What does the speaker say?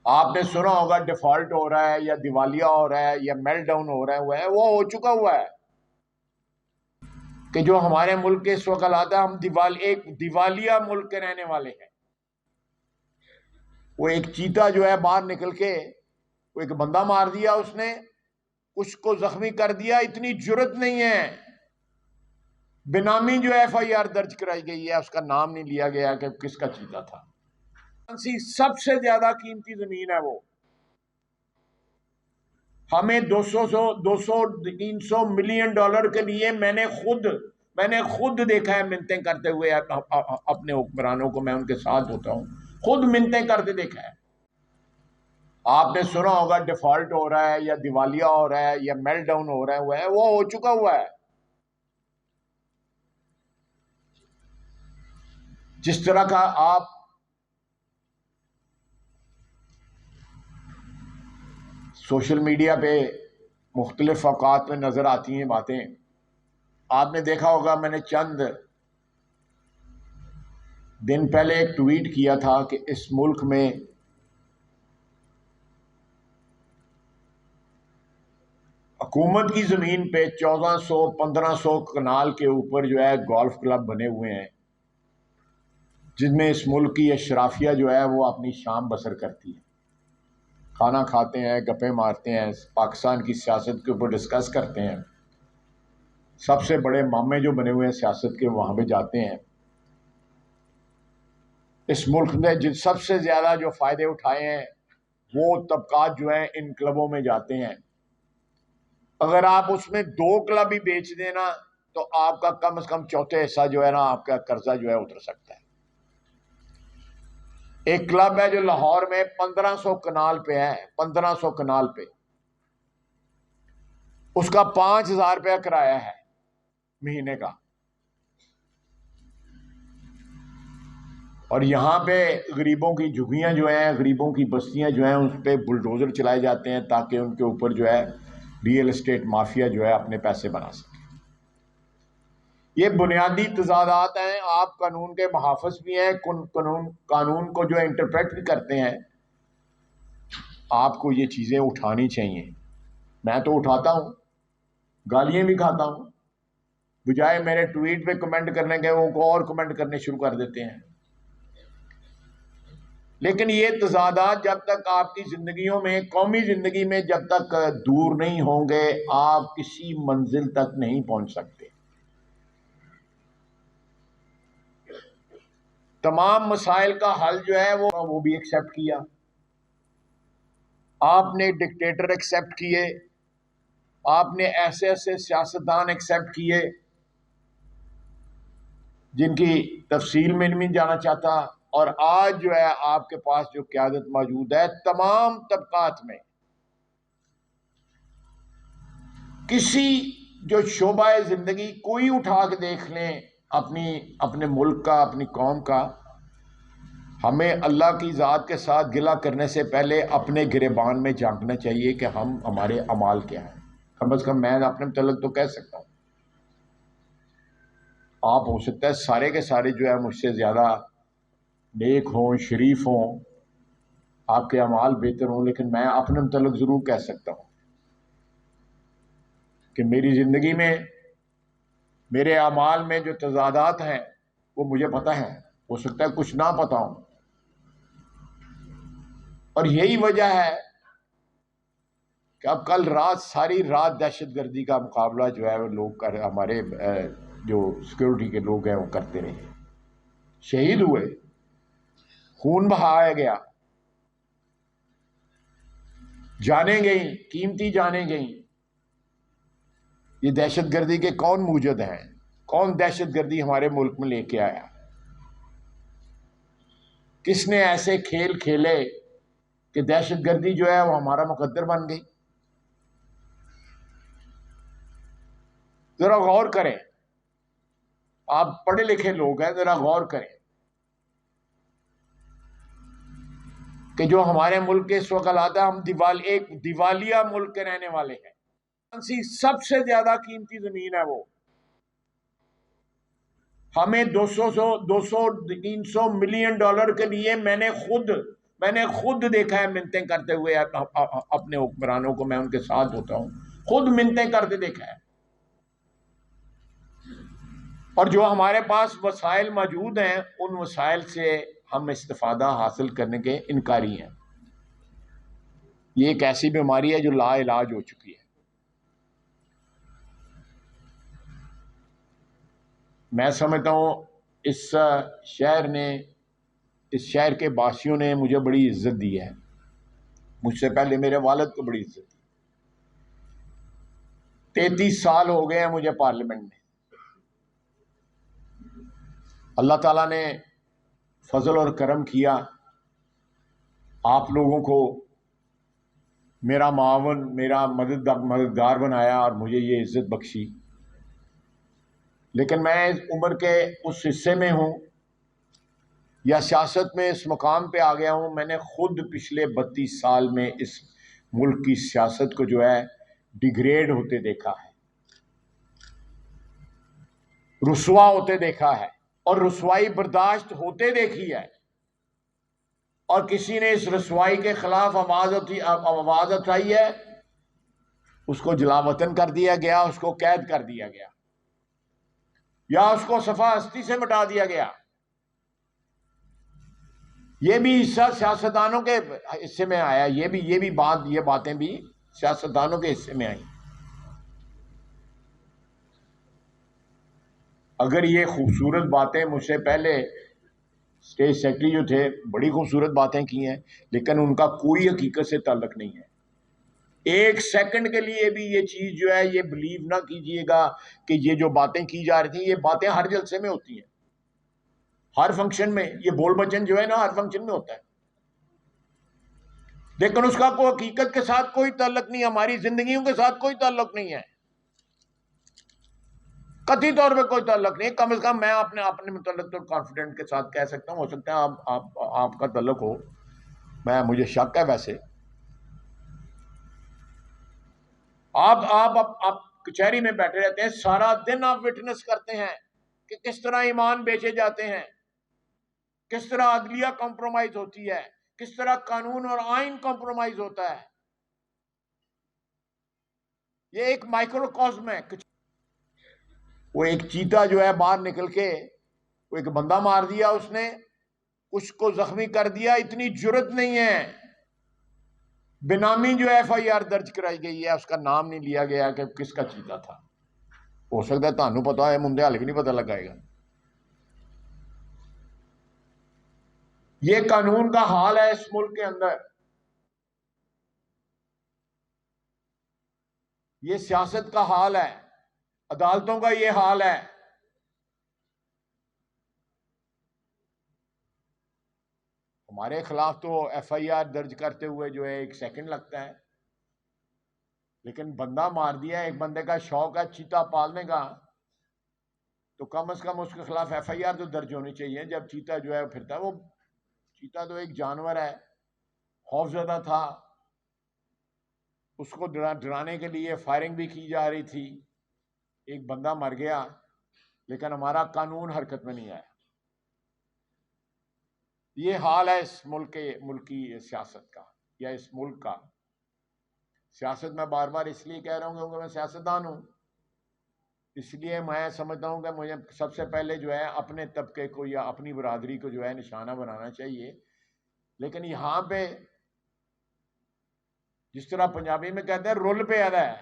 آپ نے سنا ہوگا ڈیفالٹ ہو رہا ہے یا دیوالیہ ہو رہا ہے یا میلٹ ڈاؤن ہو رہا ہے، وہ ہو چکا ہوا ہے کہ جو ہمارے ملک کے اس وقت حالات ہے، ہم ایک دیوالیہ ملک کے رہنے والے ہیں۔ وہ ایک چیتا جو ہے باہر نکل کے وہ ایک بندہ مار دیا، اس نے اس کو زخمی کر دیا، اتنی جرت نہیں ہے، بنامی جو ایف آئی آر درج کرائی گئی ہے، اس کا نام نہیں لیا گیا کہ کس کا چیتا تھا۔ سب سے زیادہ قیمتی زمین ہے وہ، ہمیں دو سو 300 ملین ڈالر کے لیے میں نے خود دیکھا ہے منتیں کرتے ہوئے اپنے حکمرانوں کو، میں ان کے ساتھ ہوتا ہوں، خود منتیں کرتے دیکھا ہے۔ آپ نے سنا ہوگا ڈیفالٹ ہو رہا ہے یا دیوالیہ ہو رہا ہے یا میلٹ ڈاؤن ہو رہا ہے، وہ ہو چکا ہوا ہے۔ جس طرح کا آپ سوشل میڈیا پہ مختلف اوقات میں نظر آتی ہیں باتیں، آپ نے دیکھا ہوگا، میں نے چند دن پہلے ایک ٹویٹ کیا تھا کہ اس ملک میں حکومت کی زمین پہ 1400-1500 کنال کے اوپر جو ہے گولف کلب بنے ہوئے ہیں، جن میں اس ملک کی اشرافیہ جو ہے وہ اپنی شام بسر کرتی ہے، کھانا کھاتے ہیں، گپیں مارتے ہیں، پاکستان کی سیاست کے اوپر ڈسکس کرتے ہیں، سب سے بڑے مامے جو بنے ہوئے ہیں سیاست کے وہاں پہ جاتے ہیں۔ اس ملک نے جن سب سے زیادہ جو فائدے اٹھائے ہیں وہ طبقات جو ہیں ان کلبوں میں جاتے ہیں۔ اگر آپ اس میں 2 کلب ہی بیچ دینا تو آپ کا کم از کم چوتھے حصہ جو ہے نا آپ کا قرضہ جو ہے اتر سکتا ہے۔ ایک کلب ہے جو لاہور میں 1500 کنال پہ ہے، 1500 کنال پہ، اس کا 5000 روپیہ کرایہ ہے مہینے کا، اور یہاں پہ غریبوں کی جھگیاں جو ہیں، غریبوں کی بستیاں جو ہیں، اس پہ بلڈوزر چلائے جاتے ہیں تاکہ ان کے اوپر جو ہے ریئل اسٹیٹ مافیا جو ہے اپنے پیسے بنا سکے۔ یہ بنیادی تضادات ہیں، آپ قانون کے محافظ بھی ہیں، قانون کو جو انٹرپریٹ بھی کرتے ہیں، آپ کو یہ چیزیں اٹھانی چاہیے۔ میں تو اٹھاتا ہوں، گالیاں بھی کھاتا ہوں، بجائے میرے ٹویٹ پہ کمنٹ کرنے کے وہ کو اور کمنٹ کرنے شروع کر دیتے ہیں۔ لیکن یہ تضادات جب تک آپ کی زندگیوں میں، قومی زندگی میں جب تک دور نہیں ہوں گے، آپ کسی منزل تک نہیں پہنچ سکتے۔ تمام مسائل کا حل جو ہے وہ بھی ایکسیپٹ کیا، آپ نے ڈکٹیٹر ایکسیپٹ کیے، آپ نے ایسے ایسے سیاستدان ایکسیپٹ کیے جن کی تفصیل میں نہیں جانا چاہتا، اور آج جو ہے آپ کے پاس جو قیادت موجود ہے تمام طبقات میں، کسی جو شعبہ زندگی کوئی اٹھا کے دیکھ لیں اپنے ملک کا، اپنی قوم کا، ہمیں اللہ کی ذات کے ساتھ گلہ کرنے سے پہلے اپنے گریبان میں جھانکنا چاہیے کہ ہمارے اعمال کیا ہیں۔ کم از کم میں اپنے متعلق تو کہہ سکتا ہوں، آپ ہو سکتا ہے سارے کے سارے جو ہے مجھ سے زیادہ نیک ہوں، شریف ہوں، آپ کے اعمال بہتر ہوں، لیکن میں اپنے متعلق ضرور کہہ سکتا ہوں کہ میری زندگی میں میرے اعمال میں جو تضادات ہیں وہ مجھے پتہ ہے، ہو سکتا ہے کچھ نہ پتہ ہوں، اور یہی وجہ ہے کہ اب کل رات ساری رات دہشت گردی کا مقابلہ جو ہے وہ لوگ ہمارے جو سیکورٹی کے لوگ ہیں وہ کرتے رہے، شہید ہوئے، خون بہایا گیا، جانیں گئیں، قیمتی جانیں گئیں۔ یہ دہشت گردی کے کون موجد ہیں؟ کون دہشت گردی ہمارے ملک میں لے کے آیا؟ کس نے ایسے کھیل کھیلے کہ دہشت گردی جو ہے وہ ہمارا مقدر بن گئی؟ ذرا غور کریں، آپ پڑھے لکھے لوگ ہیں، ذرا غور کریں کہ جو ہمارے ملک کے اس وقت حالات ہے، ہم ایک دیوالیہ ملک کے رہنے والے ہیں۔ سب سے زیادہ قیمتی زمین ہے وہ، ہمیں 200-300 ملین ڈالر کے لیے میں نے میں نے خود دیکھا ہے منتیں کرتے ہوئے اپنے حکمرانوں کو، میں ان کے ساتھ ہوتا ہوں، خود منتیں کرتے دیکھا ہے. اور جو ہمارے پاس وسائل موجود ہیں ان وسائل سے ہم استفادہ حاصل کرنے کے انکاری ہیں. یہ ایک ایسی بیماری ہے جو لا علاج ہو چکی ہے. میں سمجھتا ہوں اس شہر کے باسیوں نے مجھے بڑی عزت دی ہے. مجھ سے پہلے میرے والد کو بڑی عزت دی. 33 سال ہو گئے ہیں مجھے پارلیمنٹ میں. اللہ تعالیٰ نے فضل اور کرم کیا، آپ لوگوں کو میرا معاون، میرا مددگار بنایا اور مجھے یہ عزت بخشی. لیکن میں اس عمر کے اس حصے میں ہوں یا سیاست میں اس مقام پہ آ گیا ہوں، میں نے خود پچھلے 32 سال میں اس ملک کی سیاست کو جو ہے ڈیگریڈ ہوتے دیکھا ہے، رسوا ہوتے دیکھا ہے، اور رسوائی برداشت ہوتے دیکھی ہے. اور کسی نے اس رسوائی کے خلاف آواز اٹھائی ہے، اس کو جلا وطن کر دیا گیا، اس کو قید کر دیا گیا، یا اس کو صفحہ ہستی سے مٹا دیا گیا. یہ بھی حصہ سیاستدانوں کے حصے میں آیا. یہ باتیں بھی سیاستدانوں کے حصے میں آئیں. اگر یہ خوبصورت باتیں مجھ سے پہلے اسٹیٹ سیکرٹری جو تھے بڑی خوبصورت باتیں کی ہیں، لیکن ان کا کوئی حقیقت سے تعلق نہیں ہے. ایک سیکنڈ کے لیے بھی یہ چیز جو ہے یہ بلیو نہ کیجئے گا کہ یہ جو باتیں کی جا رہی تھیں یہ باتیں ہر جلسے میں ہوتی ہیں، ہر فنکشن میں. یہ بول بچن جو ہے نا ہر فنکشن میں ہوتا ہے، لیکن اس کا کوئی حقیقت کے ساتھ کوئی تعلق نہیں، ہماری زندگیوں کے ساتھ کوئی تعلق نہیں ہے، قطعی طور پہ کوئی تعلق نہیں. کم از کم میں اپنے متعلق تو کانفیڈنٹ کے ساتھ کہہ سکتا ہوں. ہو سکتا ہے آپ کا تعلق ہو، مجھے شک ہے. ویسے آپ کچہری میں بیٹھے رہتے ہیں، سارا دن آپ وٹنس کرتے ہیں کہ کس طرح ایمان بیچے جاتے ہیں، کس طرح عدلیہ کمپرومائز ہوتی ہے، کس طرح قانون اور آئین کمپرومائز ہوتا ہے. یہ ایک مائکروکازم ہے. وہ ایک چیتا جو ہے باہر نکل کے وہ ایک بندہ مار دیا، اس نے کچھ کو زخمی کر دیا. اتنی جرت نہیں ہے. بنامی جو ایف آئی آر درج کرائی گئی ہے، اس کا نام نہیں لیا گیا کہ کس کا چیتا تھا. ہو سکتا ہے تانوں پتا ہے، مندے حال بھی نہیں پتا لگائے گا. یہ قانون کا حال ہے اس ملک کے اندر، یہ سیاست کا حال ہے، عدالتوں کا یہ حال ہے. ہمارے خلاف تو ایف آئی آر درج کرتے ہوئے جو ہے 1 سیکنڈ لگتا ہے، لیکن بندہ مار دیا. ایک بندے کا شوق ہے چیتا پالنے کا، تو کم از کم اس کے خلاف ایف آئی آر تو درج ہونی چاہیے. جب چیتا جو ہے پھرتا ہے، وہ چیتا تو ایک جانور ہے، خوف زدہ تھا، اس کو ڈرانے کے لیے فائرنگ بھی کی جا رہی تھی. ایک بندہ مر گیا، لیکن ہمارا قانون حرکت میں نہیں آیا. یہ حال ہے اس ملکی سیاست کا، یا اس ملک کا. سیاست میں بار بار اس لیے کہہ رہا ہوں کیونکہ میں سیاستدان ہوں. اس لیے میں سمجھتا ہوں کہ مجھے سب سے پہلے جو ہے اپنے طبقے کو یا اپنی برادری کو جو ہے نشانہ بنانا چاہیے. لیکن یہاں پہ جس طرح پنجابی میں کہتے ہیں رول پہ آدھا ہے،